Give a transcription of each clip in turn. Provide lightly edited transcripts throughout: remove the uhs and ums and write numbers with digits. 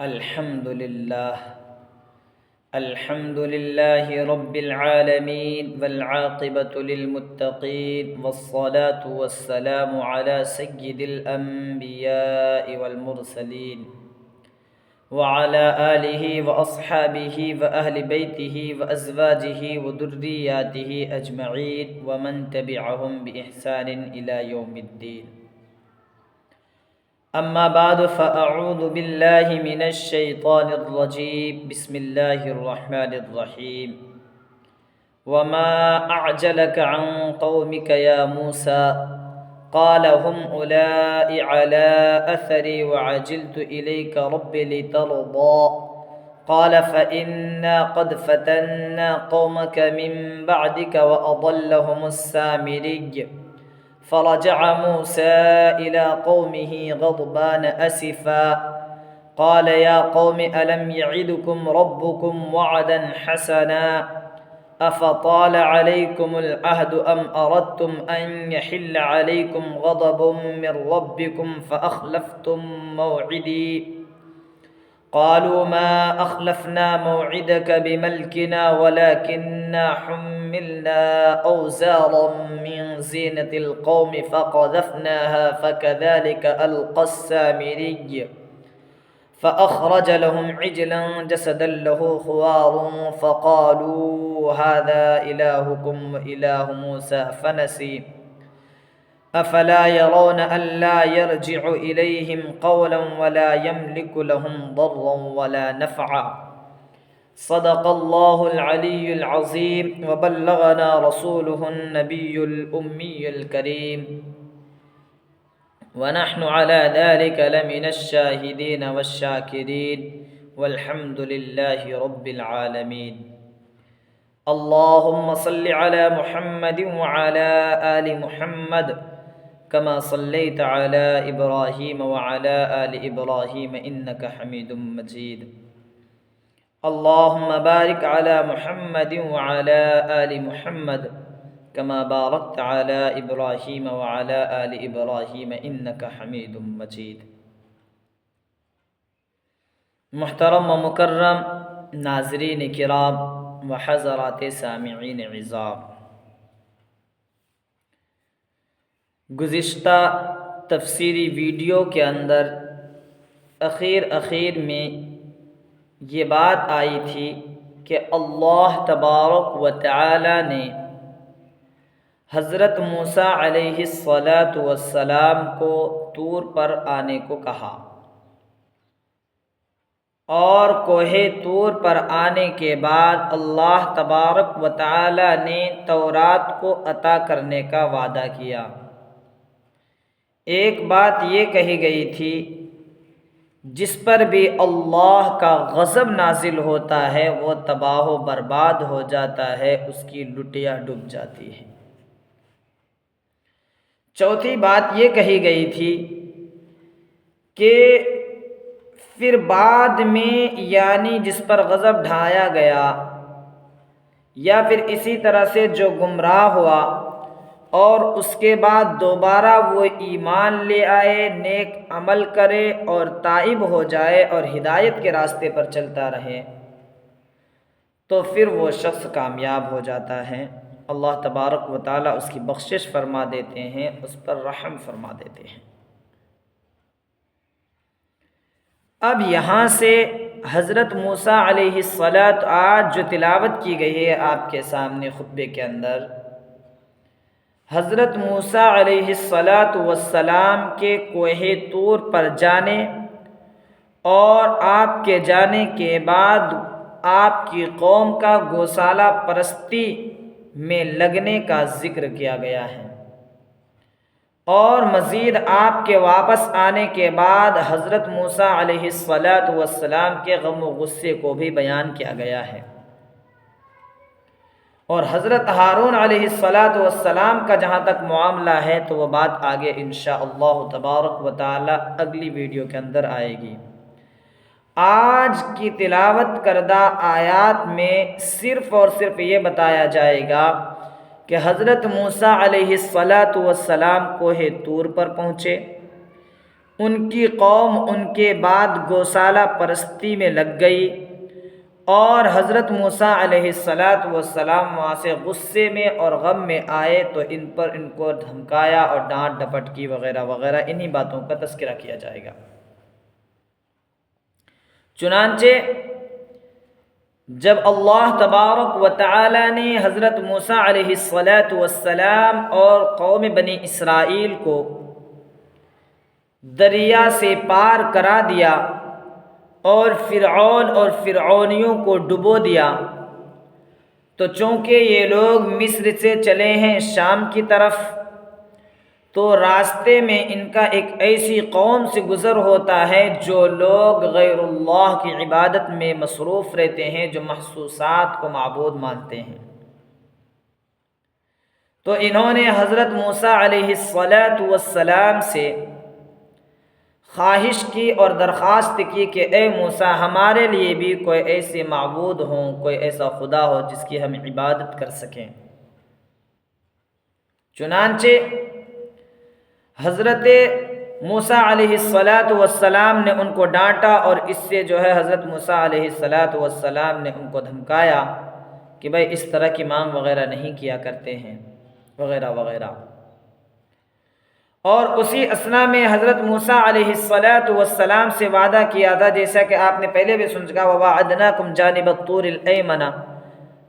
الحمد لله الحمد لله رب العالمين والعاقبة للمتقين والصلاة والسلام على سيد الأنبياء والمرسلين وعلى آله وأصحابه وأهل بيته وأزواجه وذرياته أجمعين ومن تبعهم بإحسان إلى يوم الدين. أما بعد فأعوذ بالله من الشيطان الرجيم. بسم الله الرحمن الرحيم. وما أعجلك عن قومك يا موسى قال هم أولئك على أثري وعجلت إليك رب لترضى قال فإنا قد فتنا قومك من بعدك وأضلهم السامري فرجع موسى إلى قومه غضبان أسفا قال يا قوم ألم يعدكم ربكم وعدا حسنا أفطال عليكم العهد أم أردتم أن يحل عليكم غضب من ربكم فأخلفتم موعدي قالوا ما أخلفنا موعدك بملكنا ولكننا حملنا أوزارا من زينة القوم فقذفناها فكذلك ألقى السامري فأخرج لهم عجلا جسدا له خوار فقالوا هذا إلهكم وإله موسى فنسي أفلا يرون ألا يرجع إليهم قولا ولا يملك لهم ضرا ولا نفعا. صدق الله العلي العظيم وبلغنا رسوله النبي الأمي الكريم ونحن على ذلك لمن الشاهدين والشاكرين والحمد لله رب العالمين. اللهم صل على محمد وعلى آل محمد كما صليت على إبراهيم وعلى آل إبراهيم إنك حميد مجيد. اللهم بارك على محمد وعلى آل محمد كما باركت على إبراهيم وعلى آل إبراهيم إنك حميد مجيد. محترم و مکرم ناظرین کرام و حضرات سامعین عظام، گزشتہ تفسیری ویڈیو کے اندر اخیر میں یہ بات آئی تھی کہ اللہ تبارک و تعالی نے حضرت موسیٰ علیہ السلام کو طور پر آنے کو کہا، اور کوہ طور پر آنے کے بعد اللہ تبارک و تعالی نے تورات کو عطا کرنے کا وعدہ کیا۔ ایک بات یہ کہی گئی تھی جس پر بھی اللہ کا غضب نازل ہوتا ہے وہ تباہ و برباد ہو جاتا ہے، اس کی لٹیا ڈوب جاتی ہے۔ چوتھی بات یہ کہی گئی تھی کہ پھر بعد میں یعنی جس پر غضب ڈھایا گیا یا پھر اسی طرح سے جو گمراہ ہوا اور اس کے بعد دوبارہ وہ ایمان لے آئے، نیک عمل کرے اور تائب ہو جائے اور ہدایت کے راستے پر چلتا رہے، تو پھر وہ شخص کامیاب ہو جاتا ہے۔ اللہ تبارک و تعالیٰ اس کی بخشش فرما دیتے ہیں، اس پر رحم فرما دیتے ہیں۔ اب یہاں سے حضرت موسیٰ علیہ الصلاۃ آج جو تلاوت کی گئی ہے آپ کے سامنے خطبے کے اندر، حضرت موسیٰ علیہ السلام کے کوہ طور پر جانے اور آپ کے جانے کے بعد آپ کی قوم کا گوسالہ پرستی میں لگنے کا ذکر کیا گیا ہے، اور مزید آپ کے واپس آنے کے بعد حضرت موسیٰ علیہ السلام کے غم و غصے کو بھی بیان کیا گیا ہے، اور حضرت ہارون علیہ السلام کا جہاں تک معاملہ ہے تو وہ بات آگے انشاءاللہ تبارک و تعالی اگلی ویڈیو کے اندر آئے گی۔ آج کی تلاوت کردہ آیات میں صرف اور صرف یہ بتایا جائے گا کہ حضرت موسیٰ علیہ السلام کوہ طور پر پہنچے، ان کی قوم ان کے بعد گوسالہ پرستی میں لگ گئی، اور حضرت موسیٰ علیہ السلام وہاں سے غصے میں اور غم میں آئے تو ان کو دھمکایا اور ڈانٹ ڈپٹ کی وغیرہ وغیرہ۔ انہی باتوں کا تذکرہ کیا جائے گا۔ چنانچہ جب اللہ تبارک و تعالی نے حضرت موسیٰ علیہ السلام اور قوم بنی اسرائیل کو دریا سے پار کرا دیا اور فرعون اور فرعونیوں کو ڈبو دیا، تو چونکہ یہ لوگ مصر سے چلے ہیں شام کی طرف، تو راستے میں ان کا ایک ایسی قوم سے گزر ہوتا ہے جو لوگ غیر اللہ کی عبادت میں مصروف رہتے ہیں، جو محسوسات کو معبود مانتے ہیں۔ تو انہوں نے حضرت موسیٰ علیہ السلام سے خواہش کی اور درخواست کی کہ اے موسیٰ، ہمارے لیے بھی کوئی ایسے معبود ہوں، کوئی ایسا خدا ہو جس کی ہم عبادت کر سکیں۔ چنانچہ حضرت موسیٰ علیہ السلام نے ان کو ڈانٹا، اور اس سے حضرت موسیٰ علیہ السلام نے ان کو دھمکایا کہ بھائی اس طرح کی مانگ وغیرہ نہیں کیا کرتے ہیں وغیرہ وغیرہ۔ اور اسی اثنا میں حضرت موسیٰ علیہ السلام سے وعدہ کیا تھا، جیسا کہ آپ نے پہلے بھی سن چکا، وَوَعَدْنَاكُمْ جَانِبَ الطُّورِ الْأَيْمَنَ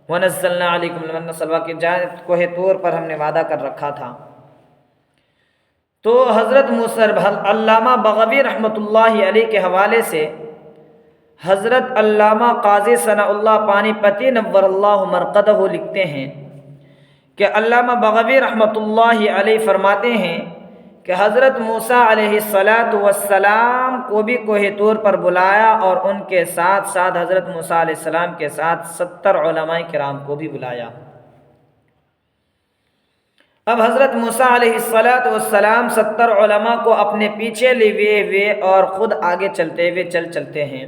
وَنَزَّلْنَا عَلَيْكُمُ الْمَنَّ وَالسَّلْوَىٰ، کہ جانب کوہ طور پر ہم نے وعدہ کر رکھا تھا۔ تو حضرت موسیٰ علامہ بغوی رحمۃ اللہ علیہ کے حوالے سے حضرت علامہ قاضی ثناء اللہ پانی پتی نور اللہ مرقدہ لکھتے ہیں کہ علامہ بغوی رحمۃ اللہ علیہ فرماتے ہیں کہ حضرت موسیٰ علیہ السلام کو بھی کوہ طور پر بلایا، اور ان کے ساتھ ساتھ حضرت موسیٰ علیہ السلام کے ساتھ 70 علماء کرام کو بھی بلایا۔ اب حضرت موسیٰ علیہ السلام 70 علماء کو اپنے پیچھے لیے ہوئے اور خود آگے چلتے ہوئے چلتے ہیں،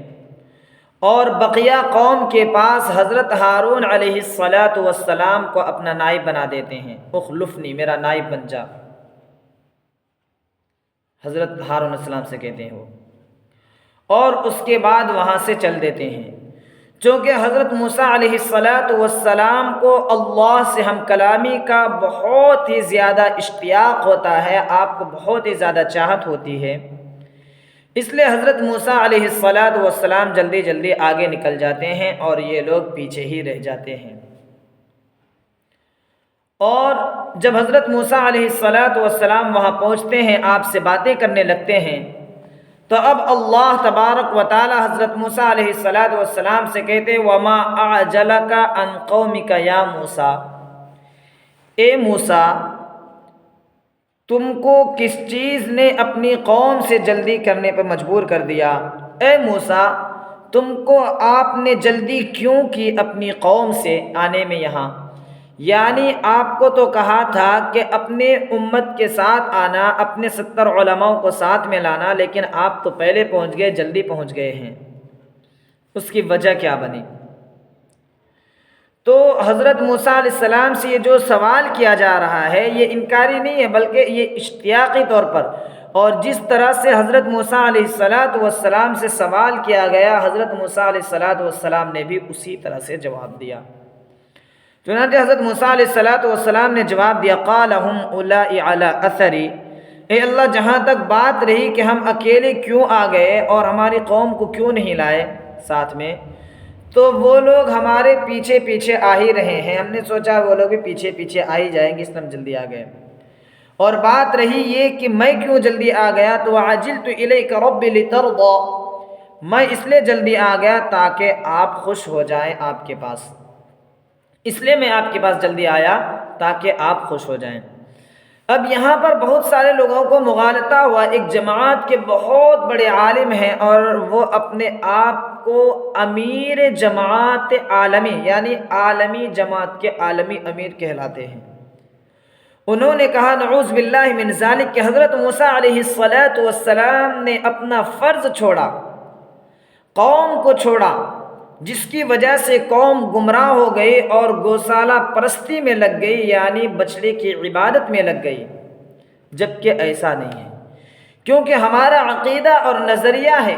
اور بقیہ قوم کے پاس حضرت ہارون علیہ السلام کو اپنا نائب بنا دیتے ہیں۔ اخلفنی، میرا نائب بن جا، حضرت ہارون علیہ السلام سے کہتے ہیں وہ، اور اس کے بعد وہاں سے چل دیتے ہیں۔ چونکہ حضرت موسیٰ علیہ السلام کو اللہ سے ہم کلامی کا بہت ہی زیادہ اشتیاق ہوتا ہے، آپ کو بہت ہی زیادہ چاہت ہوتی ہے، اس لیے حضرت موسیٰ علیہ السلام جلدی جلدی آگے نکل جاتے ہیں اور یہ لوگ پیچھے ہی رہ جاتے ہیں۔ اور جب حضرت موسیٰ علیہ السلام وہاں پہنچتے ہیں، آپ سے باتیں کرنے لگتے ہیں، تو اب اللہ تبارک و تعالی حضرت موسیٰ علیہ السلام سے کہتے ہیں وَمَا أَعْجَلَكَ عَنْ قَوْمِكَ يَا موسیٰ، اے موسیٰ تم کو کس چیز نے اپنی قوم سے جلدی کرنے پر مجبور کر دیا؟ اے موسیٰ تم کو آپ نے جلدی کیوں کی اپنی قوم سے آنے میں یہاں؟ یعنی آپ کو تو کہا تھا کہ اپنے امت کے ساتھ آنا، اپنے 70 علماء کو ساتھ میں لانا، لیکن آپ تو پہلے پہنچ گئے، جلدی پہنچ گئے ہیں، اس کی وجہ کیا بنی؟ تو حضرت موسیٰ علیہ السلام سے یہ جو سوال کیا جا رہا ہے یہ انکاری نہیں ہے، بلکہ یہ اشتیاقی طور پر، اور جس طرح سے حضرت موسیٰ علیہ السلام سے سوال کیا گیا، حضرت موسیٰ علیہ السلام نے بھی اسی طرح سے جواب دیا۔ چنانچہ حضرت موسیٰ علیہ السلام نے جواب دیا قَالَ هُمْ أُولَٰئِ عَلَىٰ أَثَرِي، اے اللہ جہاں تک بات رہی کہ ہم اکیلے کیوں آ گئے اور ہماری قوم کو کیوں نہیں لائے ساتھ میں، تو وہ لوگ ہمارے پیچھے پیچھے آ ہی رہے ہیں، ہم نے سوچا وہ لوگ بھی پیچھے پیچھے آ ہی جائیں گے، اس لیے ہم جلدی آ گئے۔ اور بات رہی یہ کہ میں کیوں جلدی آ گیا، تو وَعَجِلْتُ إِلَيْكَ رَبِّ لِتَرْضَىٰ، میں اس لیے جلدی آ گیا تاکہ آپ خوش ہو جائیں آپ کے پاس، اس لیے میں آپ کے پاس جلدی آیا تاکہ آپ خوش ہو جائیں۔ اب یہاں پر بہت سارے لوگوں کو مغالطہ ہوا، ایک جماعت کے بہت بڑے عالم ہیں اور وہ اپنے آپ کو امیر جماعت عالمی، یعنی عالمی جماعت کے عالمی امیر کہلاتے ہیں۔ انہوں نے کہا نعوذ باللہ من ذالک کہ حضرت موسیٰ علیہ السلام نے اپنا فرض چھوڑا، قوم کو چھوڑا، جس کی وجہ سے قوم گمراہ ہو گئی اور گوسالہ پرستی میں لگ گئی، یعنی بچڑے کی عبادت میں لگ گئی، جبکہ ایسا نہیں ہے، کیونکہ ہمارا عقیدہ اور نظریہ ہے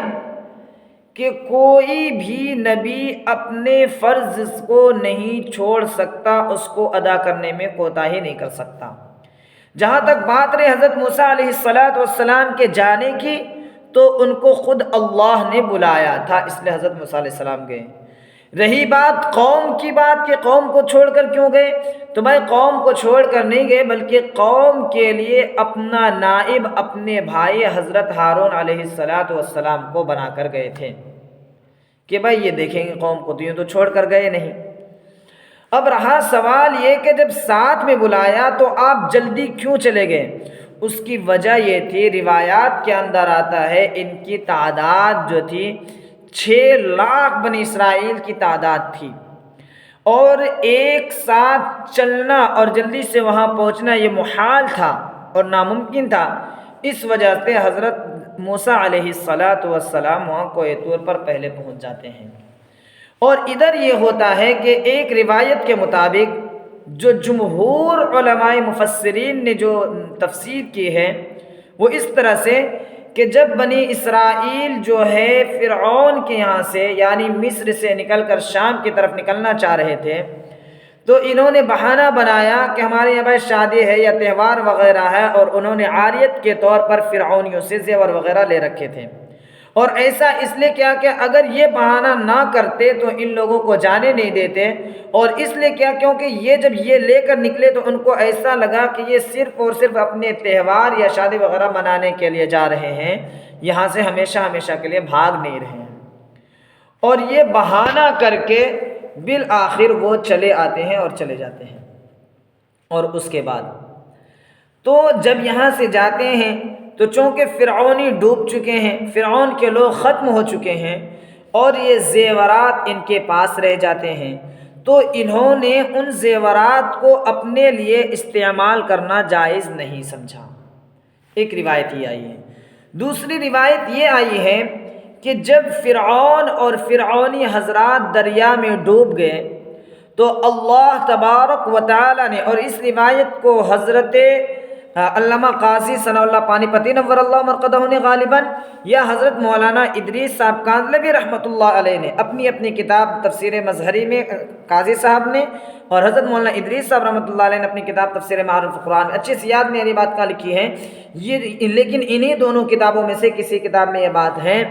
کہ کوئی بھی نبی اپنے فرض کو نہیں چھوڑ سکتا، اس کو ادا کرنے میں کوتاہی نہیں کر سکتا۔ جہاں تک بات رہی حضرت موسیٰ علیہ السلام کے جانے کی، تو ان کو خود اللہ نے بلایا تھا، اس لیے حضرت موسیٰ علیہ السلام گئے۔ رہی بات قوم کی بات کہ قوم کو چھوڑ کر کیوں گئے، تو بھائی قوم کو چھوڑ کر نہیں گئے، بلکہ قوم کے لیے اپنا نائب اپنے بھائی حضرت ہارون علیہ السلام کو بنا کر گئے تھے کہ بھائی یہ دیکھیں گے قوم کو، تو یوں تو چھوڑ کر گئے نہیں۔ اب رہا سوال یہ کہ جب ساتھ میں بلایا تو آپ جلدی کیوں چلے گئے؟ اس کی وجہ یہ تھی، روایات کے اندر آتا ہے ان کی تعداد جو تھی 6 لاکھ بنی اسرائیل کی تعداد تھی، اور ایک ساتھ چلنا اور جلدی سے وہاں پہنچنا یہ محال تھا اور ناممکن تھا۔ اس وجہ سے حضرت موسیٰ علیہ السلام وہاں کوہ طور پر پہلے پہنچ جاتے ہیں۔ اور ادھر یہ ہوتا ہے کہ ایک روایت کے مطابق جو جمہور علماء مفسرین نے جو تفسیر کی ہے وہ اس طرح سے کہ جب بنی اسرائیل جو ہے فرعون کے یہاں سے یعنی مصر سے نکل کر شام کی طرف نکلنا چاہ رہے تھے، تو انہوں نے بہانہ بنایا کہ ہمارے یہاں بھائی شادی ہے یا تہوار وغیرہ ہے، اور انہوں نے عاریت کے طور پر فرعونیوں سے زیور وغیرہ لے رکھے تھے۔ اور ایسا اس لیے کیا کہ اگر یہ بہانہ نہ کرتے تو ان لوگوں کو جانے نہیں دیتے، اور اس لیے کیا کیونکہ یہ جب یہ لے کر نکلے تو ان کو ایسا لگا کہ یہ صرف اور صرف اپنے تہوار یا شادی وغیرہ منانے کے لیے جا رہے ہیں، یہاں سے ہمیشہ ہمیشہ کے لیے بھاگ نہیں رہے ہیں، اور یہ بہانہ کر کے بالآخر وہ چلے آتے ہیں اور چلے جاتے ہیں۔ اور اس کے بعد تو جب یہاں سے جاتے ہیں تو چونکہ فرعونی ڈوب چکے ہیں، فرعون کے لوگ ختم ہو چکے ہیں، اور یہ زیورات ان کے پاس رہ جاتے ہیں، تو انہوں نے ان زیورات کو اپنے لیے استعمال کرنا جائز نہیں سمجھا۔ ایک روایت یہ آئی ہے۔ دوسری روایت یہ آئی ہے کہ جب فرعون اور فرعونی حضرات دریا میں ڈوب گئے تو اللہ تبارک و تعالی نے، اور اس روایت کو حضرت علامہ قاضی ثناء اللہ پانی پتی نور اللہ مرقدہ نے غالباً، یا حضرت مولانا ادریس صاحب کاندھلوی رحمۃ اللہ علیہ نے اپنی اپنی کتاب تفسیر مظہری میں، قاضی صاحب نے، اور حضرت مولانا ادریس صاحب رحمۃ اللہ علیہ نے اپنی کتاب تفسیر معارف قرآن اچھی سی یاد میں یہ بات کا لکھی ہے یہ، لیکن انہی دونوں کتابوں میں سے کسی کتاب میں یہ بات ہے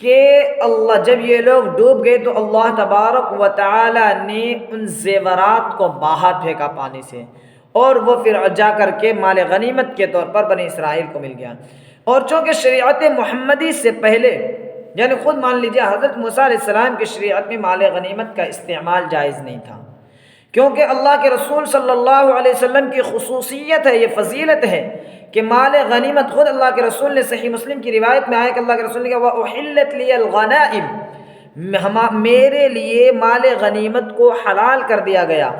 کہ اللہ جب یہ لوگ ڈوب گئے تو اللہ تبارک و تعالی نے ان زیورات کو باہر پھینکا پانی سے، اور وہ پھر جا کر کے مال غنیمت کے طور پر بنی اسرائیل کو مل گیا۔ اور چونکہ شریعت محمدی سے پہلے یعنی خود مان لیجیے حضرت موسیٰ علیہ السلام کی شریعت میں مال غنیمت کا استعمال جائز نہیں تھا، کیونکہ اللہ کے رسول صلی اللہ علیہ وسلم کی خصوصیت ہے، یہ فضیلت ہے کہ مال غنیمت، خود اللہ کے رسول نے صحیح مسلم کی روایت میں آیا کہ اللہ کے رسول نے کہا وَأُحِلَّتْ لِيَ الْغَنَائِمُ، میرے لیے مال غنیمت کو حلال کر دیا گیا۔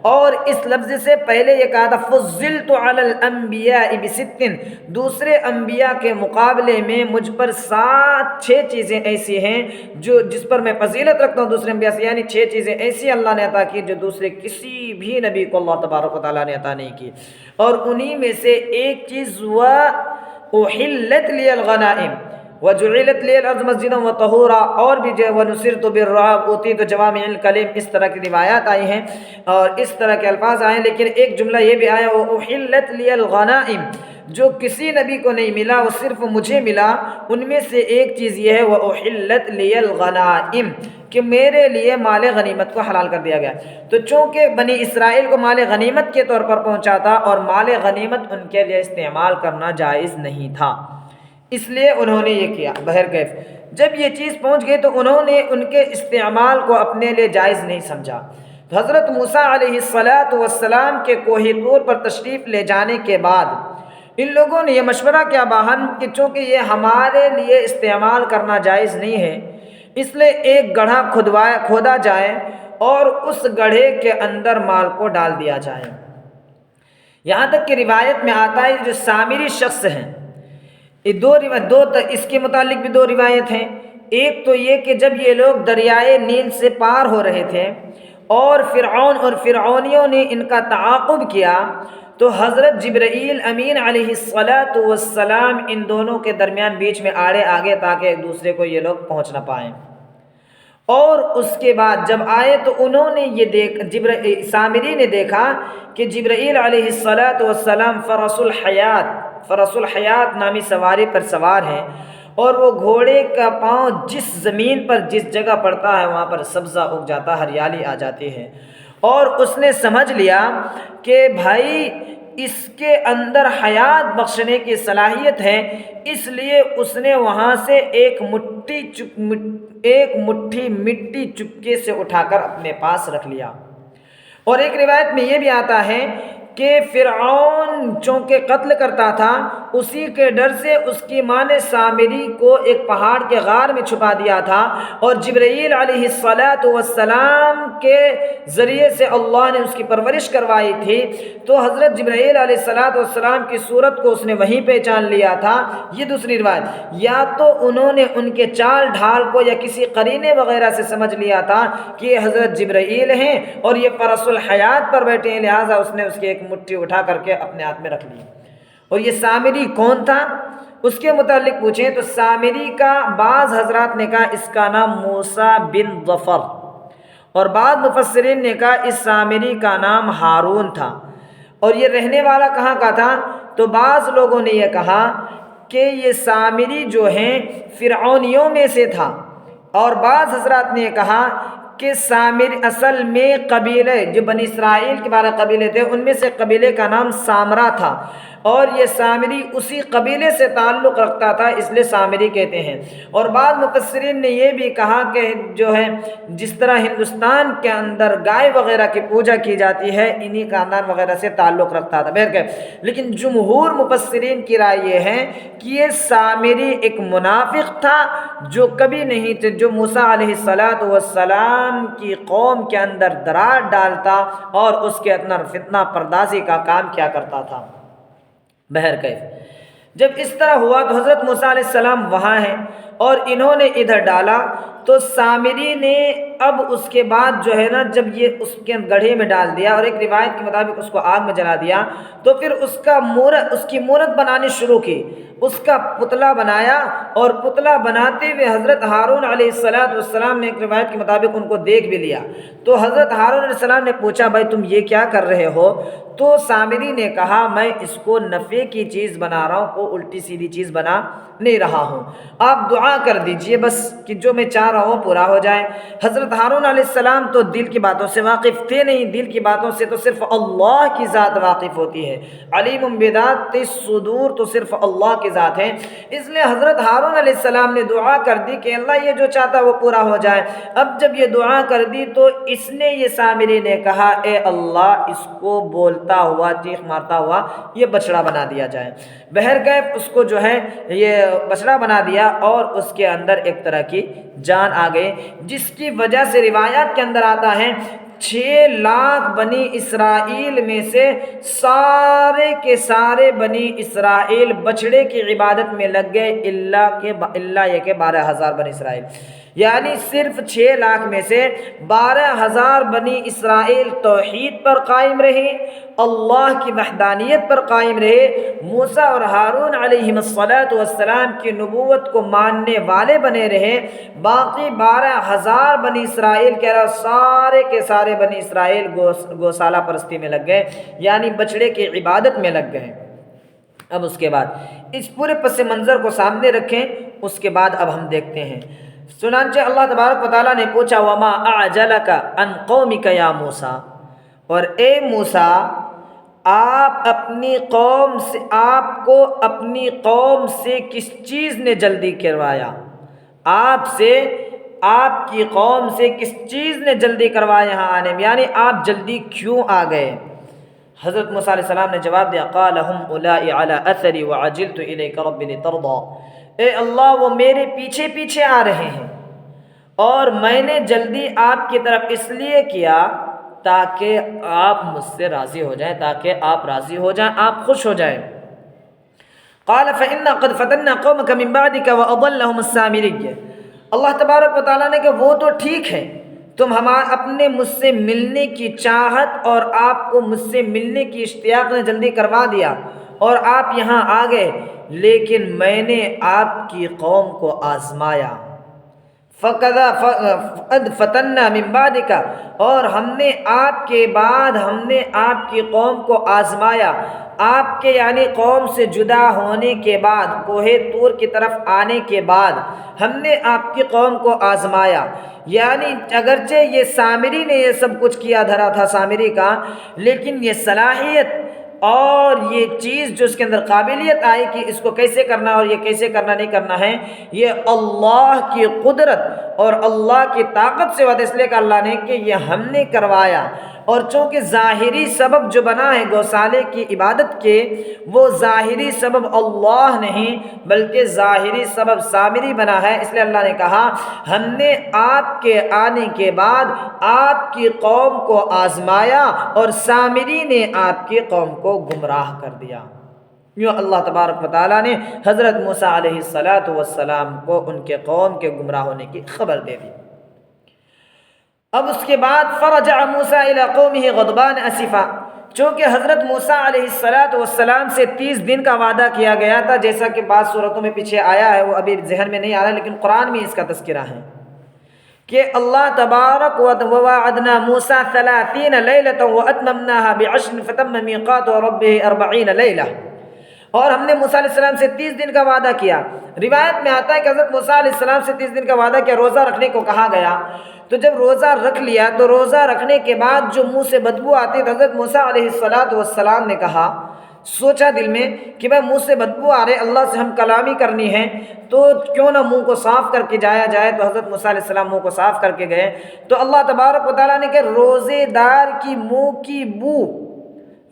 اور اس لفظ سے پہلے یہ کہا تھا فضلت علی الانبیاء بست، دوسرے انبیاء کے مقابلے میں مجھ پر 6 چیزیں ایسی ہیں جو جس پر میں فضیلت رکھتا ہوں دوسرے انبیاء سے، یعنی 6 چیزیں ایسی اللہ نے عطا کی جو دوسرے کسی بھی نبی کو اللہ تبارک و تعالیٰ نے عطا نہیں کی، اور انہی میں سے ایک چیز وَأُحِلَّتْ لِيَ الْغَنَائِمُ وَجُعِلَتْ لِيَ الْأَرْضُ مَسْجِدًا وَطَهُورًا، اور بھی جو وَنُصِرْتُ بِالرُّعْبِ أُوتِيتُ جَوَامِعَ الْكَلِمِ، اس طرح کی روایات آئی ہیں اور اس طرح کے الفاظ آئے ہیں، لیکن ایک جملہ یہ بھی آیا وَأُحِلَّتْ لِيَ الْغَنَائِمُ، جو کسی نبی کو نہیں ملا وہ صرف مجھے ملا۔ ان میں سے ایک چیز یہ ہے وَأُحِلَّتْ لِيَ الْغَنَائِمُ کہ میرے لیے مال غنیمت کو حلال کر دیا گیا۔ تو چونکہ بنی اسرائیل کو مال غنیمت کے طور پر پہنچا تھا اور مال غنیمت ان کے لیے استعمال کرنا جائز نہیں تھا، اس لیے انہوں نے یہ کیا۔ بہرکیف جب یہ چیز پہنچ گئی تو انہوں نے ان کے استعمال کو اپنے لیے جائز نہیں سمجھا۔ تو حضرت موسیٰ علیہ السلام کے کوہ طور پر تشریف لے جانے کے بعد ان لوگوں نے یہ مشورہ کیا باہم کہ چونکہ یہ ہمارے لیے استعمال کرنا جائز نہیں ہے، اس لیے ایک گڑھا کھودا جائے اور اس گڑھے کے اندر مال کو ڈال دیا جائے۔ یہاں تک کہ روایت میں آتا ہے جو سامری شخص ہیں، اس کے متعلق بھی 2 روایت ہیں۔ ایک تو یہ کہ جب یہ لوگ دریائے نیل سے پار ہو رہے تھے اور فرعون اور فرعونیوں نے ان کا تعاقب کیا، تو حضرت جبرائیل امین علیہ الصلاۃ والسلام ان دونوں کے درمیان بیچ میں آڑے آگے تاکہ ایک دوسرے کو یہ لوگ پہنچ نہ پائیں۔ اور اس کے بعد جب آئے تو انہوں نے یہ سامری نے دیکھا کہ جبرائیل علیہ الصلاۃ والسلام فرس الحیات نامی سواری پر سوار ہیں، اور وہ گھوڑے کا پاؤں جس زمین پر جس جگہ پڑتا ہے وہاں پر سبزہ اگ جاتا، ہریالی آ جاتی ہے۔ اور اس نے سمجھ لیا کہ بھائی اس کے اندر حیات بخشنے کی صلاحیت ہے، اس لیے اس نے وہاں سے ایک مٹھی مٹی چپکے سے اٹھا کر اپنے پاس رکھ لیا۔ اور ایک روایت میں یہ بھی آتا ہے کہ فرعون چونکہ قتل کرتا تھا، اسی کے ڈر سے اس کی ماں نے سامری کو ایک پہاڑ کے غار میں چھپا دیا تھا، اور جبرائیل علیہ الصلاۃ والسلام کے ذریعے سے اللہ نے اس کی پرورش کروائی تھی، تو حضرت جبرائیل علیہ الصلاۃ والسلام کی صورت کو اس نے وہیں پہچان لیا تھا۔ یہ دوسری روایت، یا تو انہوں نے ان کے چال ڈھال کو یا کسی قرینے وغیرہ سے سمجھ لیا تھا کہ یہ حضرت جبرائیل ہیں اور یہ فرس الحیات پر بیٹھے ہیں، لہٰذا اس نے اس کی ایک مٹھی اٹھا کر کے اپنے ہاتھ میں رکھ لی۔ اور یہ سامری کون تھا اس کے متعلق پوچھیں تو سامری کا بعض حضرات نے کہا اس کا نام موسیٰ بن ظفر، اور بعض مفسرین نے کہا اس سامری کا نام ہارون تھا۔ اور یہ رہنے والا کہاں کا تھا؟ تو بعض لوگوں نے یہ کہا کہ یہ سامری جو ہیں فرعونیوں میں سے تھا، اور بعض حضرات نے یہ کہا کہ سامری اصل میں قبیلے جو بنی اسرائیل کے بارے قبیلے تھے ان میں سے قبیلے کا نام سامرا تھا، اور یہ سامری اسی قبیلے سے تعلق رکھتا تھا، اس لیے سامری کہتے ہیں۔ اور بعض مفسرین نے یہ بھی کہا کہ جو ہے جس طرح ہندوستان کے اندر گائے وغیرہ کی پوجا کی جاتی ہے انہی خاندان وغیرہ سے تعلق رکھتا تھا، بہرکیف لیکن جمہور مفسرین کی رائے یہ ہے کہ یہ سامری ایک منافق تھا جو کبھی نہیں تھے، جو موسیٰ علیہ الصلاۃ والسلام کی قوم کے اندر درار ڈالتا اور اس کے اندر فتنہ پردازی کا کام کیا کرتا تھا۔ بہرکیف جب اس طرح ہوا تو حضرت موسیٰ علیہ السلام وہاں ہیں اور انہوں نے ادھر ڈالا، تو سامری نے اب اس کے بعد جو ہے نا جب یہ اس کے گڑھے میں ڈال دیا اور ایک روایت کے مطابق اس کو آگ میں جلا دیا، تو پھر اس کی مورت بنانی شروع کی، اس کا پتلا بنایا، اور پتلا بناتے ہوئے حضرت ہارون علیہ السلام نے ایک روایت کے مطابق ان کو دیکھ بھی لیا۔ تو حضرت ہارون علیہ السلام نے پوچھا بھائی تم یہ کیا کر رہے ہو؟ تو سامری نے کہا میں اس کو نفع کی چیز بنا رہا ہوں، کوئی الٹی سیدھی چیز بنا نہیں رہا ہوں، آپ دعا کر دیجئے بس کہ جو میں چاہ رہا ہوں پورا ہو جائے۔ حضرت ہارون علیہ السلام تو دل کی باتوں سے واقف تھے نہیں، دل کی باتوں سے تو صرف اللہ کی ذات واقف ہوتی ہے، علیم بذات الصدور تو صرف اللہ کی ذات ہے، اس لیے حضرت ہارون علیہ السلام نے دعا کر دی کہ اللہ یہ جو چاہتا وہ پورا ہو جائے۔ اب جب یہ دعا کر دی تو اس نے یہ سامری نے کہا اے اللہ اس کو بولتا ہوا چیخ مارتا ہوا یہ بچڑا بنا دیا جائے۔ بہرکیف اس کو جو ہے یہ بچڑا بنا دیا اور اس کے اندر ایک طرح کی جان آ گئی، جس کی وجہ سے روایات کے اندر آتا ہے 6 لاکھ بنی اسرائیل میں سے سارے کے سارے بنی اسرائیل بچڑے کی عبادت میں لگ گئے اللہ یہ کہ 12,000 بنی اسرائیل، یعنی صرف 6 لاکھ میں سے 12,000 بنی اسرائیل توحید پر قائم رہے، اللہ کی وحدانیت پر قائم رہے، موسیٰ اور ہارون علیہم السلام کی نبوت کو ماننے والے بنے رہے، باقی 12,000 بنی اسرائیل کے علاوہ سارے کے سارے بنی اسرائیل گوسالہ پرستی میں لگ گئے، یعنی بچڑے کی عبادت میں لگ گئے۔ اب اس کے بعد اس پورے پس منظر کو سامنے رکھیں، اس کے بعد اب ہم دیکھتے ہیں۔ چنانچہ اللہ تبارک و تعالیٰ نے پوچھا وَمَا أَعْجَلَكَ عَنْ قَوْمِكَ يَا موسیٰ، اور اے موسیٰ آپ کو اپنی قوم سے کس چیز نے جلدی کروایا؟ آپ کی قوم سے کس چیز نے جلدی کروایا یہاں آنے میں، یعنی آپ جلدی کیوں آ گئے؟ حضرت موسیٰ علیہ السلام نے جواب دیا قَالَ هُمْ أُولَٰئِ عَلَىٰ أَثَرِي وَعَجِلْتُ إِلَيْكَ رَبِّ لِتَرْضَىٰ، اے اللہ وہ میرے پیچھے پیچھے آ رہے ہیں اور میں نے جلدی آپ کی طرف اس لیے کیا تاکہ آپ مجھ سے راضی ہو جائیں، تاکہ آپ راضی ہو جائیں، آپ خوش ہو جائیں۔ قال فإنا قد فتنا قومك من بعدك وأضلهم السامري، اللہ تبارک و تعالیٰ نے کہ وہ تو ٹھیک ہے تم اپنے مجھ سے ملنے کی چاہت اور آپ کو مجھ سے ملنے کی اشتیاق نے جلدی کروا دیا اور آپ یہاں آ گئے، لیکن میں نے آپ کی قوم کو آزمایا۔ فقد فتنا من بعدک، اور ہم نے آپ کے بعد ہم نے آپ کی قوم کو آزمایا، آپ کے یعنی قوم سے جدا ہونے کے بعد، کوہ طور کی طرف آنے کے بعد ہم نے آپ کی قوم کو آزمایا۔ یعنی اگرچہ یہ سامری نے یہ سب کچھ کیا دھرا تھا سامری کا، لیکن یہ صلاحیت اور یہ چیز جو اس کے اندر قابلیت آئی کہ اس کو کیسے کرنا اور یہ کیسے کرنا نہیں کرنا ہے، یہ اللہ کی قدرت اور اللہ کی طاقت سے وجہ اس لیے کہ اللہ نے کہ یہ ہم نے کروایا۔ اور چونکہ ظاہری سبب جو بنا ہے گوسالے کی عبادت کے، وہ ظاہری سبب اللہ نہیں بلکہ ظاہری سبب سامری بنا ہے، اس لیے اللہ نے کہا ہم نے آپ کے آنے کے بعد آپ کی قوم کو آزمایا اور سامری نے آپ کی قوم کو گمراہ کر دیا۔ یوں اللہ تبارک و تعالیٰ نے حضرت موسیٰ علیہ السلام کو ان کے قوم کے گمراہ ہونے کی خبر دے دی۔ اب اس کے بعد فرجع موسیٰ الی قومہ غضبان اسفا، چونکہ حضرت موسیٰ علیہ السلام سے 30 دن کا وعدہ کیا گیا تھا، جیسا کہ بعض صورتوں میں پیچھے آیا ہے، وہ ابھی ذہن میں نہیں آ رہا لیکن قرآن میں اس کا تذکرہ ہے کہ اللہ تبارک ووعدنا موسیٰ 30 لیلۃ واتممناها ب10 فتم میقات ربہ 40 لیلہ، اور ہم نے موسیٰ علیہ السلام سے 30 دن کا وعدہ کیا۔ روایت میں آتا ہے کہ حضرت موسیٰ علیہ السلام سے 30 دن کا وعدہ کیا، روزہ رکھنے کو کہا گیا، تو جب روزہ رکھ لیا تو روزہ رکھنے کے بعد جو منہ سے بدبو آتی تو حضرت موسیٰ علیہ السلام نے کہا، سوچا دل میں کہ بھائی منہ سے بدبو آ رہے، اللہ سے ہم کلامی کرنی ہے تو کیوں نہ منہ کو صاف کر کے جایا جائے۔ تو حضرت موسیٰ علیہ السلام منہ کو صاف کر کے گئے تو اللہ تبارک و تعالیٰ نے کہ روزے دار کی منہ کی بو،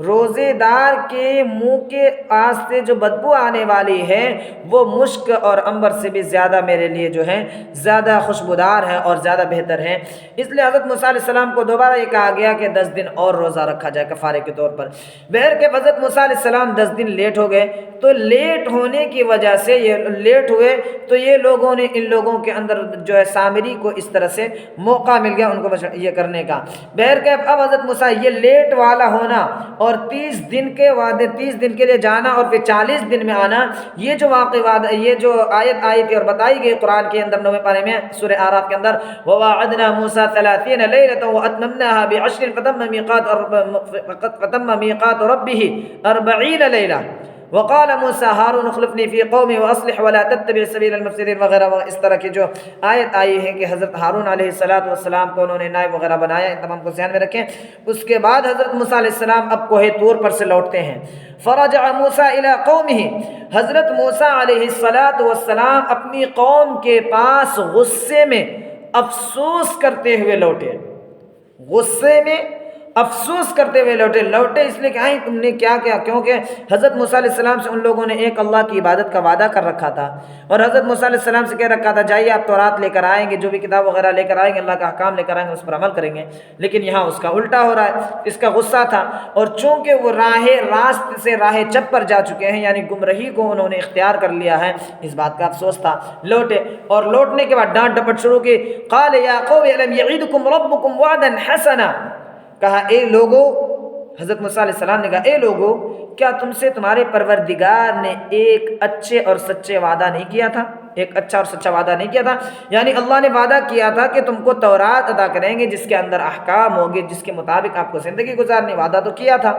روزے دار کے منہ کے پاس سے جو بدبو آنے والی ہے وہ مشک اور عنبر سے بھی زیادہ میرے لیے جو ہے زیادہ خوشبودار ہے اور زیادہ بہتر ہے۔ اس لیے حضرت موسیٰ علیہ السلام کو دوبارہ یہ کہا گیا کہ 10 دن اور روزہ رکھا جائے کفارے کے طور پر۔ بہر کہ حضرت موسیٰ علیہ السلام 10 دن لیٹ ہو گئے، تو لیٹ ہونے کی وجہ سے یہ لیٹ ہوئے تو یہ لوگوں نے ان لوگوں کے اندر جو ہے سامری کو اس طرح سے موقع مل گیا ان کو یہ کرنے کا۔ بہر کہ اب حضرت موسیٰ یہ لیٹ والا ہونا اور 30 دن کے وعدے، 30 دن کے لیے جانا اور پھر 40 دن میں آنا، یہ جو وعدہ، یہ جو آیت آئی تھی اور بتائی گئی قرآن کے اندر 9ویں پارے میں سورہ اعراف کے اندر، وَوَعَدْنَا مُوسَىٰ 30 لَيْلَةً وَأَتْمَمْنَاهَا ب10 فَتَمَّ مِيقَاتُ رَبِّهِ 40 لَيْلَةً وقال موسیٰ ہارون اخلفنی فی قومی واصلح ولا تتبع سبیل المفسدین وغیرہ وغیرہ، اس طرح کی جو آیت آئی ہے کہ حضرت ہارون علیہ السلام کو انہوں نے نائب وغیرہ بنایا، ان تمام کو ذہن میں رکھیں۔ اس کے بعد حضرت موسیٰ علیہ السلام اب کوہ طور پر سے لوٹتے ہیں۔ فرجع موسیٰ الی قومہ، حضرت موسیٰ علیہ السلام اپنی قوم کے پاس غصے میں افسوس کرتے ہوئے لوٹے، غصے میں افسوس کرتے ہوئے لوٹے اس لیے کہ آئی تم نے کیا کیا، کیونکہ حضرت موسیٰ علیہ السلام سے ان لوگوں نے ایک اللہ کی عبادت کا وعدہ کر رکھا تھا اور حضرت موسیٰ علیہ السلام سے کہہ رکھا تھا جائیے آپ تورات لے کر آئیں گے، جو بھی کتاب وغیرہ لے کر آئیں گے، اللہ کا احکام لے کر آئیں گے، اس پر عمل کریں گے، لیکن یہاں اس کا الٹا ہو رہا ہے۔ اس کا غصہ تھا اور چونکہ وہ راست سے راہ چپ پر جا چکے ہیں، یعنی گمراہی کو انہوں نے اختیار کر لیا ہے، اس بات کا افسوس تھا۔ لوٹے اور لوٹنے کے بعد ڈانٹ ڈپٹ شروع کی، قال یا قوم الم یعدکم ربکم وعدا حسنا، کہا اے لوگو، حضرت موسیٰ علیہ السلام نے کہا اے لوگو، کیا تم سے تمہارے پروردگار نے ایک اچھے اور سچے وعدہ نہیں کیا تھا، ایک اچھا اور سچا وعدہ نہیں کیا تھا؟ یعنی اللہ نے وعدہ کیا تھا کہ تم کو تورات عطا کریں گے جس کے اندر احکام ہوں گے، جس کے مطابق آپ کو زندگی گزارنے، وعدہ تو کیا تھا،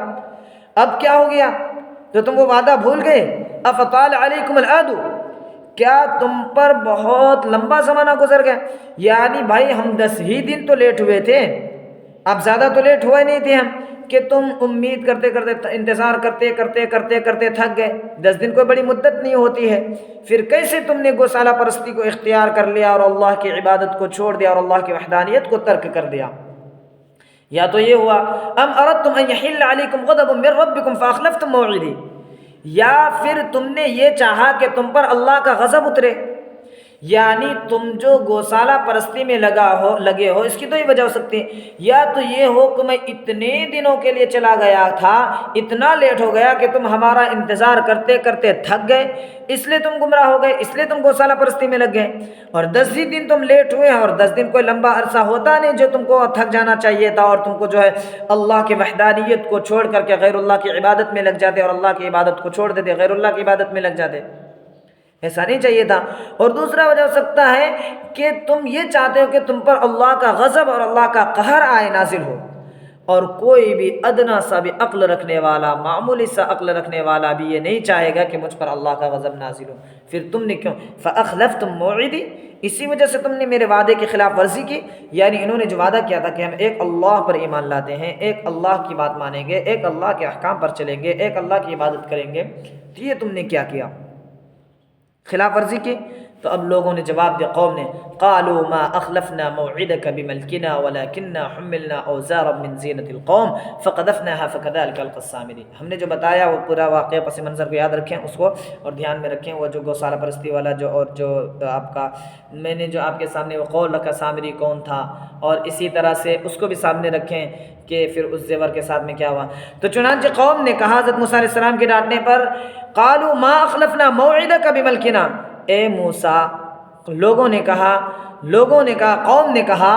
اب کیا ہو گیا تو تم وہ وعدہ بھول گئے؟ افطال علیکم العہد، کیا تم پر بہت لمبا زمانہ گزر گیا؟ یعنی بھائی ہم 10 ہی دن تو لیٹ ہوئے تھے، اب زیادہ تو لیٹ ہوئے نہیں تھے ہم، کہ تم امید کرتے کرتے انتظار کرتے کرتے کرتے کرتے تھک گئے۔ 10 دن کوئی بڑی مدت نہیں ہوتی ہے، پھر کیسے تم نے گوسالہ پرستی کو اختیار کر لیا اور اللہ کی عبادت کو چھوڑ دیا اور اللہ کی وحدانیت کو ترک کر دیا؟ یا تو یہ ہوا ام اردتم ان یحل علیکم غضب من ربکم فاخلفتم موعدی، یا پھر تم نے یہ چاہا کہ تم پر اللہ کا غضب اترے، یعنی تم جو گوشالہ پرستی میں لگے ہو، اس کی تو یہ وجہ ہو سکتی ہے، یا تو یہ ہو کہ میں اتنے دنوں کے لیے چلا گیا تھا، اتنا لیٹ ہو گیا کہ تم ہمارا انتظار کرتے کرتے تھک گئے، اس لیے تم گمراہ ہو گئے، اس لیے تم گوشالہ پرستی میں لگ گئے، اور 10 ہی دن تم لیٹ ہوئے ہیں، اور 10 دن کوئی لمبا عرصہ ہوتا نہیں جو تم کو تھک جانا چاہیے تھا، اور تم کو جو ہے اللہ کی وحدانیت کو چھوڑ کر کے غیر اللہ کی عبادت میں لگ جاتے، اور اللہ کی عبادت کو چھوڑ دیتے، غیر اللہ کی عبادت میں لگ جاتے، ایسا نہیں چاہیے تھا۔ اور دوسرا وجہ ہو سکتا ہے کہ تم یہ چاہتے ہو کہ تم پر اللہ کا غضب اور اللہ کا قہر آئے، نازل ہو، اور کوئی بھی ادنا سا بھی عقل رکھنے والا، معمولی سا عقل رکھنے والا بھی یہ نہیں چاہے گا کہ مجھ پر اللہ کا غضب نازل ہو، پھر تم نے کیوں فَأَخْلَفْتُمْ مَوْعِدِي، اسی وجہ سے تم نے میرے وعدے کی خلاف ورزی کی، یعنی انہوں نے جو وعدہ کیا تھا کہ ہم ایک اللہ پر ایمان لاتے ہیں، ایک اللہ کی بات مانیں گے، ایک اللہ کے احکام پر چلیں گے، ایک اللہ کی عبادت کریں گے، تو یہ تم نے کیا کیا؟ خلاف ورزی کی۔ تو اب لوگوں نے جواب دیا، قوم نے، قالوا ما اخلفنا موعدك بملكنا ولكننا حملنا اوزارا من زینة القوم فقذفناها فكذلك القى السامري، ہم نے جو بتایا وہ پورا واقعہ پس منظر کو یاد رکھیں، اس کو اور دھیان میں رکھیں، وہ جو گوشالہ پرستی والا جو آپ کا میں نے جو آپ کے سامنے وہ قول رکھا سامری کون تھا، اور اسی طرح سے اس کو بھی سامنے رکھیں کہ پھر اس زیور کے ساتھ میں کیا ہوا۔ تو چنانچہ قوم نے کہا حضرت موسیٰ علیہ السلام کے ڈانٹنے پر، قالوا ما اخلفنا موعدك بملكنا، اے موسیٰ، لوگوں نے کہا قوم نے کہا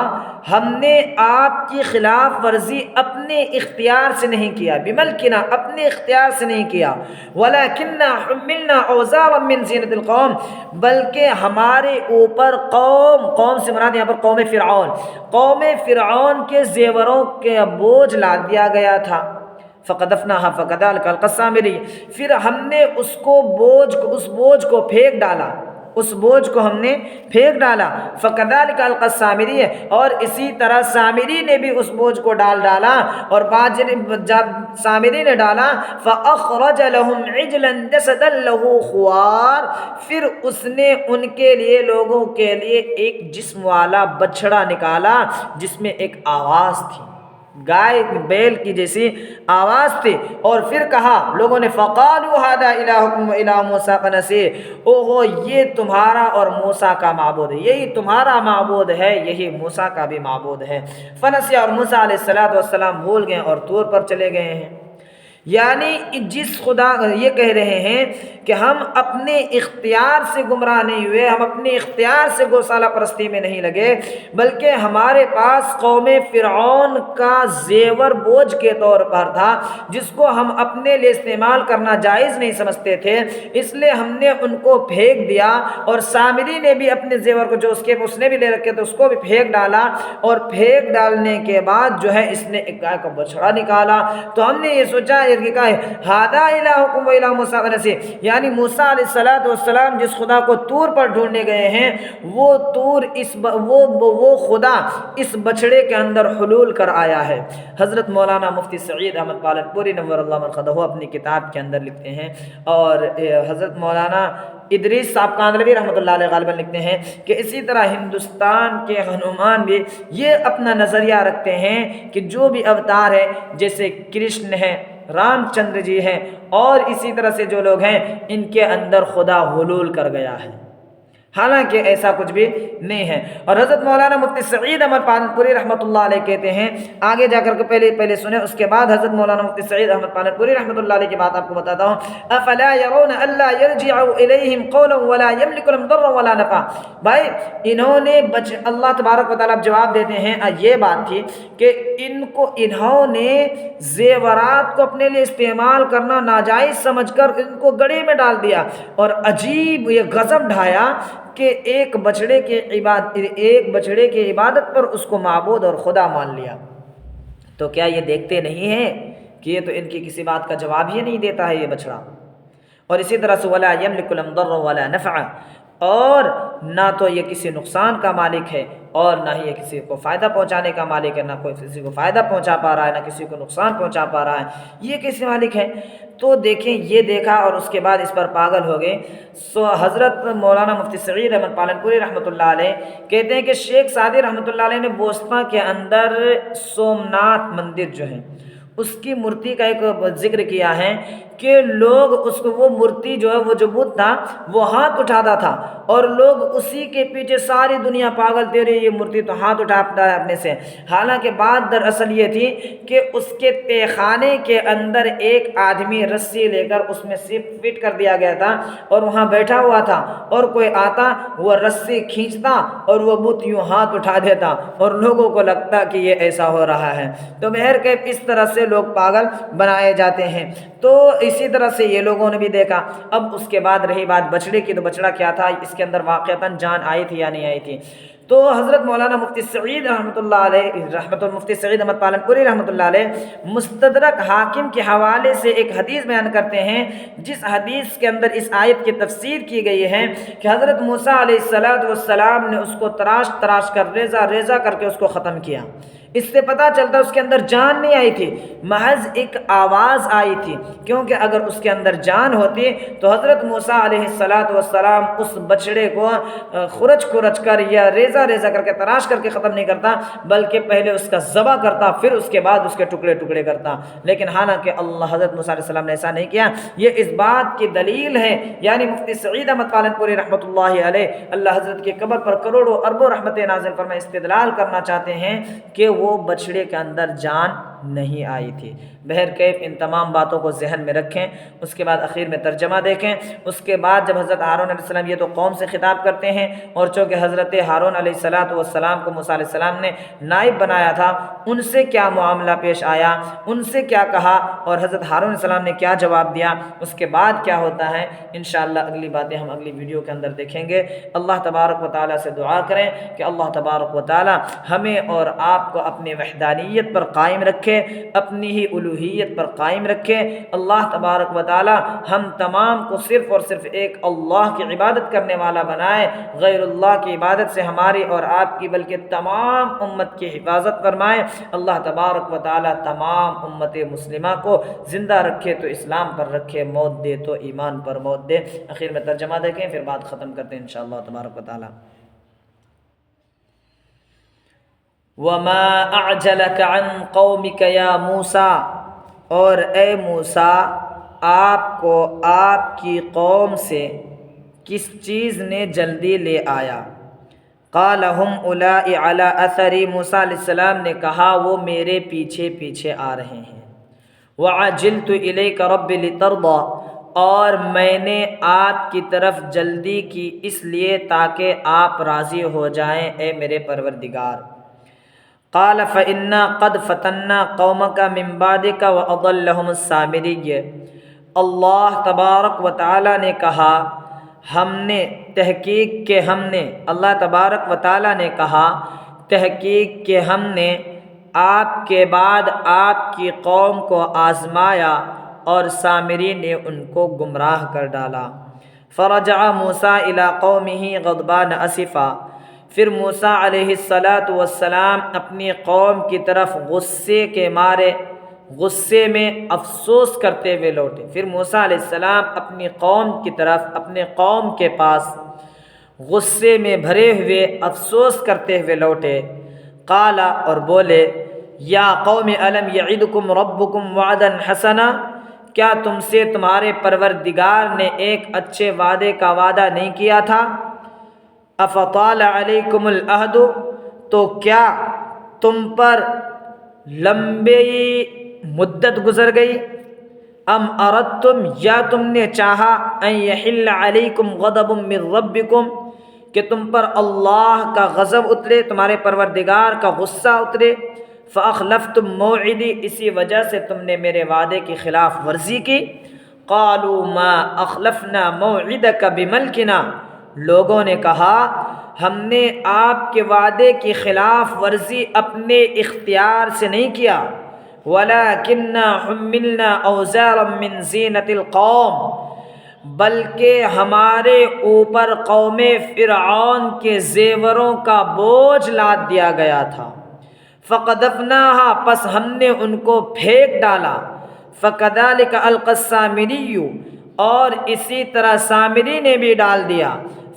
ہم نے آپ کی خلاف ورزی اپنے اختیار سے نہیں کیا، بملکنا اپنے اختیار سے نہیں کیا، ولکننا حملنا اوزارا من زینۃ القوم، بلکہ ہمارے اوپر قوم سے مراد یہاں پر قوم فرعون کے زیوروں کے بوجھ لاد دیا گیا تھا۔ فقذفناها فكذلك القى السامري، پھر ہم نے اس بوجھ کو پھینک ڈالا، اس بوجھ کو ہم نے پھینک ڈالا، فكذلك القى السامري، اور اسی طرح سامری نے بھی اس بوجھ کو ڈالا، اور جب سامری نے ڈالا، فاخرج لهم عجلا جسدا له خوار، پھر اس نے ان کے لیے، لوگوں کے لیے ایک جسم والا بچڑا نکالا جس میں ایک آواز تھی، گائے بیل کی جیسی آواز تھی، اور پھر کہا لوگوں نے، فقالوا هذا الہکم والہ موسیٰ فنسیہ، اوہو یہ تمہارا اور موسیٰ کا معبود ہے، یہی تمہارا معبود ہے، یہی موسیٰ کا بھی معبود ہے، فنسیہ، اور موسیٰ علیہ السلام بھول گئے اور طور پر چلے گئے ہیں۔ یعنی جس خدا یہ کہہ رہے ہیں کہ ہم اپنے اختیار سے گمراہ نہیں ہوئے، ہم اپنے اختیار سے گوشالہ پرستی میں نہیں لگے، بلکہ ہمارے پاس قوم فرعون کا زیور بوجھ کے طور پر تھا، جس کو ہم اپنے لیے استعمال کرنا جائز نہیں سمجھتے تھے، اس لیے ہم نے ان کو پھینک دیا، اور سامری نے بھی اپنے زیور کو جو اس نے بھی لے رکھے تھے اس کو بھی پھینک ڈالا، اور پھینک ڈالنے کے بعد جو ہے اس نے ایک گائے کا بچڑا نکالا۔ تو ہم نے یہ سوچا کہ کہا ہے ہذا الہکم والہ موسیٰ فنسیہ، یعنی موسیٰ علیہ السلام جس خدا کو طور پر ڈھونڈنے گئے ہیں، وہ خدا اس بچڑے کے اندر حلول کر آیا ہے۔ حضرت مولانا مفتی سعید احمد پالنپوری نور اللہ مرقدہ اپنی کتاب کے اندر لکھتے ہیں، اور حضرت مولانا ادریس صاحب کاندھلوی رحمۃ اللہ علیہ غالباً لکھتے ہیں کہ اسی طرح ہندوستان کے ہنومان بھی یہ اپنا نظریہ رکھتے ہیں کہ جو بھی اوتار ہے، جیسے کرشن ہے، رام چندر جی ہیں، اور اسی طرح سے جو لوگ ہیں، ان کے اندر خدا حلول کر گیا ہے، حالانکہ ایسا کچھ بھی نہیں ہے۔ اور حضرت مولانا مفتی سعید احمد پالنپوری رحمۃ اللہ علیہ کہتے ہیں، آگے جا کر کے پہلے سنیں، اس کے بعد حضرت مولانا مفتی سعید احمد پالنپوری رحمۃ اللہ علیہ کی بات آپ کو بتاتا ہوں۔ افلا يرون الا يرجع الیہم قولا ولا يملك لهم ضرا ولا نفع، بھائی انہوں نے اللہ تبارک و تعالیٰ جواب دیتے ہیں، یہ بات تھی کہ انہوں نے زیورات کو اپنے لیے استعمال کرنا ناجائز سمجھ کر ان کو گڑھے میں ڈال دیا، اور عجیب یہ غضب ڈھایا کہ ایک بچڑے کی عبادت پر اس کو معبود اور خدا مان لیا۔ تو کیا یہ دیکھتے نہیں ہیں کہ یہ تو ان کی کسی بات کا جواب ہی نہیں دیتا ہے یہ بچڑا؟ اور اسی طرح سے ولا یملک لهم ضرا ولا نفع، اور نہ تو یہ کسی نقصان کا مالک ہے، اور نہ ہی یہ کسی کو فائدہ پہنچانے کا مالک ہے، نہ کوئی کسی کو فائدہ پہنچا پا رہا ہے، نہ کسی کو نقصان پہنچا پا رہا ہے، یہ کیسے مالک ہے؟ تو دیکھیں یہ دیکھا، اور اس کے بعد اس پر پاگل ہو گئے۔ حضرت مولانا مفتی سعید احمد پالنپوری رحمۃ اللہ علیہ کہتے ہیں کہ شیخ سعدی رحمۃ اللہ علیہ نے بوسپا کے اندر سومناتھ مندر جو ہے اس کی مورتی کا ایک ذکر کیا ہے کہ لوگ اس کو وہ مورتی جو ہے وہ جو بت تھا وہ ہاتھ اٹھاتا تھا اور لوگ اسی کے پیچھے ساری دنیا پاگل تیرے یہ مورتی تو ہاتھ اٹھاتا ہے اپنے سے. حالانکہ بات دراصل یہ تھی کہ اس کے تہ خانے کے اندر ایک آدمی رسی لے کر اس میں سے فٹ کر دیا گیا تھا اور وہاں بیٹھا ہوا تھا اور کوئی آتا وہ رسی کھینچتا اور وہ بت یوں ہاتھ اٹھا دیتا اور لوگوں کو لگتا کہ یہ ایسا ہو رہا ہے. تو بہرکیف اس طرح سے لوگ پاگل بنائے جاتے ہیں. تو اسی طرح سے یہ لوگوں نے بھی دیکھا. اب اس کے بعد رہی بات بچڑے کی، تو بچڑا کیا تھا، اس کے اندر واقعتاً جان آئی تھی یا نہیں آئی تھی. تو حضرت مولانا مفتی سعید رحمۃ اللہ علیہ مفتی سعید احمد پالن پوری رحمۃ اللہ علیہ مستدرک حاکم کے حوالے سے ایک حدیث بیان کرتے ہیں، جس حدیث کے اندر اس آیت کی تفسیر کی گئی ہے کہ حضرت موسیٰ علیہ السلام نے اس کو تراش تراش کر ریزہ ریزہ کر کے اس کو ختم کیا. اس سے پتہ چلتا اس کے اندر جان نہیں آئی تھی، محض ایک آواز آئی تھی. کیونکہ اگر اس کے اندر جان ہوتی تو حضرت موسیٰ علیہ السلام اس بچڑے کو خرچ خرچ کر یا ریزہ ریزہ کر کے تراش کر کے ختم نہیں کرتا، بلکہ پہلے اس کا ذبح کرتا، پھر اس کے بعد اس کے ٹکڑے ٹکڑے کرتا. لیکن حالانکہ اللہ حضرت موسیٰ علیہ السلام نے ایسا نہیں کیا. یہ اس بات کی دلیل ہے، یعنی مفتی سعید احمد پالن پوری رحمۃ اللہ علیہ اللہ حضرت کی قبر پر کروڑوں اربوں رحمتیں نازل فرمائے استدلال کرنا چاہتے ہیں کہ وہ بچڑے کے اندر جان نہیں آئی تھی. بہرکیف ان تمام باتوں کو ذہن میں رکھیں. اس کے بعد اخیر میں ترجمہ دیکھیں. اس کے بعد جب حضرت ہارون علیہ السلام یہ تو قوم سے خطاب کرتے ہیں، اور چونکہ حضرت ہارون علیہ السلام کو موسیٰ علیہ السلام نے نائب بنایا تھا، ان سے کیا معاملہ پیش آیا، ان سے کیا کہا اور حضرت ہارون علیہ السلام نے کیا جواب دیا، اس کے بعد کیا ہوتا ہے، انشاءاللہ اگلی باتیں ہم اگلی ویڈیو کے اندر دیکھیں گے. اللہ تبارک و تعالیٰ سے دعا کریں کہ اللہ تبارک و تعالیٰ ہمیں اور آپ کو اپنی وحدانیت پر قائم رکھے، اپنی ہی الوہیت پر قائم رکھے. اللہ تبارک و تعالیٰ ہم تمام کو صرف اور صرف ایک اللہ کی عبادت کرنے والا بنائے، غیر اللہ کی عبادت سے ہماری اور آپ کی بلکہ تمام امت کی حفاظت فرمائے. اللہ تبارک و تعالیٰ تمام امت مسلمہ کو زندہ رکھے تو اسلام پر رکھے، موت دے تو ایمان پر موت دے. اخیر میں ترجمہ دیکھیں پھر بات ختم کرتے ہیں انشاءاللہ تبارک و تعالیٰ. وَمَا أَعْجَلَكَ عَنْ قَوْمِكَ يَا مُوسَىٰ، اور اے موسیٰ آپ کو آپ کی قوم سے کس چیز نے جلدی لے آیا. قَالَ هُمْ أُولَٰئِ عَلَىٰ أَثَرِي، موسیٰ علیہ السلام نے کہا وہ میرے پیچھے پیچھے آ رہے ہیں. وَعَجِلْتُ إِلَيْكَ رَبِّ لِتَرْضَىٰ، اور میں نے آپ کی طرف جلدی کی اس لیے تاکہ آپ راضی ہو جائیں اے میرے پروردگار. قال فإنا قد فتنا قومك من بعدك وأضلهم السامري، اللہ تبارک و تعالیٰ نے کہا اللہ تبارک و تعالیٰ نے کہا تحقیق کہ ہم نے آپ کے بعد آپ کی قوم کو آزمایا اور سامری نے ان کو گمراہ کر ڈالا. فرجع موسیٰ الی قومہ غضبان اسفا، پھر موسیٰ علیہ السلام اپنی قوم کی طرف غصے میں افسوس کرتے ہوئے لوٹے. پھر موسیٰ علیہ السلام اپنی قوم کی طرف اپنے قوم کے پاس غصے میں بھرے ہوئے افسوس کرتے ہوئے لوٹے. قال، اور بولے، یا قوم الم یعدکم ربکم وعدا حسنا، کیا تم سے تمہارے پروردگار نے ایک اچھے وعدے کا وعدہ نہیں کیا تھا؟ افطال علیکم العہد، تو کیا تم پر لمبی مدت گزر گئی؟ ام اردتم، یا تم نے چاہا، ان یحل علیکم غضب من ربکم، کہ تم پر اللہ کا غضب اترے، تمہارے پروردگار کا غصہ اترے. فاخلفتم موعدی، اسی وجہ سے تم نے میرے وعدے کی خلاف ورزی کی. قالوا ما اخلفنا موعدک بملکنا، لوگوں نے کہا ہم نے آپ کے وعدے کی خلاف ورزی اپنے اختیار سے نہیں کیا. وَلَكِنَّا حُمِّلْنَا أَوْزَارًا مِّن زِینَةِ الْقَوْمِ، بلکہ ہمارے اوپر قوم فرعون کے زیوروں کا بوجھ لاد دیا گیا تھا. فَقَذَفْنَاهَا، پس ہم نے ان کو پھینک ڈالا. فَكَذَلِكَ أَلْقَى السَّامِرِيُّ، اور اسی طرح سامری نے بھی ڈال دیا.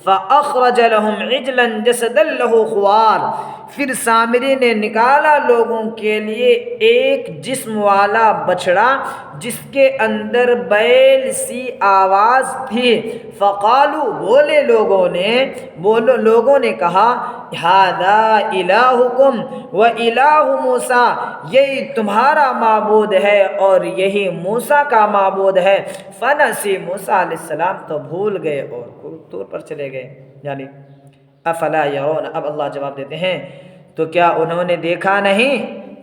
فَأَخْرَجَ لَهُمْ عِجْلًا جَسَدًا لَهُ خُوَارٌ، پھر سامری نے نکالا لوگوں کے لیے ایک جسم والا بچڑا جس کے اندر بیل سی آواز تھی۔ فقالو بولے لوگوں نے کہا ھذا الہکم و الہ موسیٰ، یہی تمہارا معبود ہے اور یہی موسیٰ کا معبود ہے۔ فنسی، موسیٰ علیہ السلام تو بھول گئے اور طور پر چلے گئے۔ یعنی افلا یرون، اب اللہ جواب دیتے ہیں تو کیا انہوں نے دیکھا نہیں،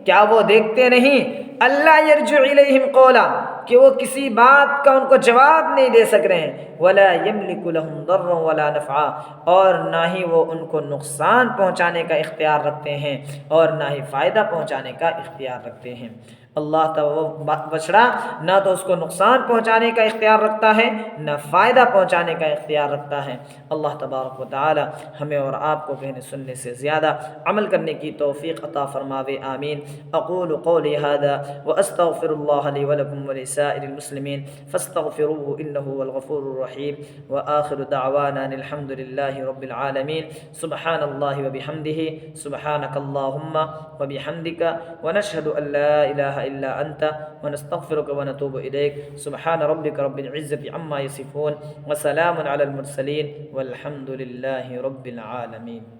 کیا وہ دیکھتے نہیں، اللہ یرجع الیہم قولا، کہ وہ کسی بات کا ان کو جواب نہیں دے سک رہے ہیں، ولا یملک لہم ضرا ولا نفعا، اور نہ ہی وہ ان کو نقصان پہنچانے کا اختیار رکھتے ہیں اور نہ ہی فائدہ پہنچانے کا اختیار رکھتے ہیں۔ اللہ تو وہ بچڑا نہ تو اس کو نقصان پہنچانے کا اختیار رکھتا ہے نہ فائدہ پہنچانے کا اختیار رکھتا ہے۔ اللہ تبارک و تعالی ہمیں اور آپ کو کہنے سننے سے زیادہ عمل کرنے کی توفیق عطا فرماوے، آمین۔ اقول قولی ھذا واستغفر اللہ لی ولکم ولسائر المسلمین فاستغفروه انه هو الغفور الرحیم، وآخر دعوانا ان الحمد للہ رب العالمین۔ سبحان اللہ وبحمدہ، سبحانک اللہم وبحمدک، ونشہد ان لا الہ الا انت ونستغفرک ونتوب الیک۔ سبحان ربک رب العزة عما یصفون وسلام علی المرسلین والحمد للہ رب العالمین۔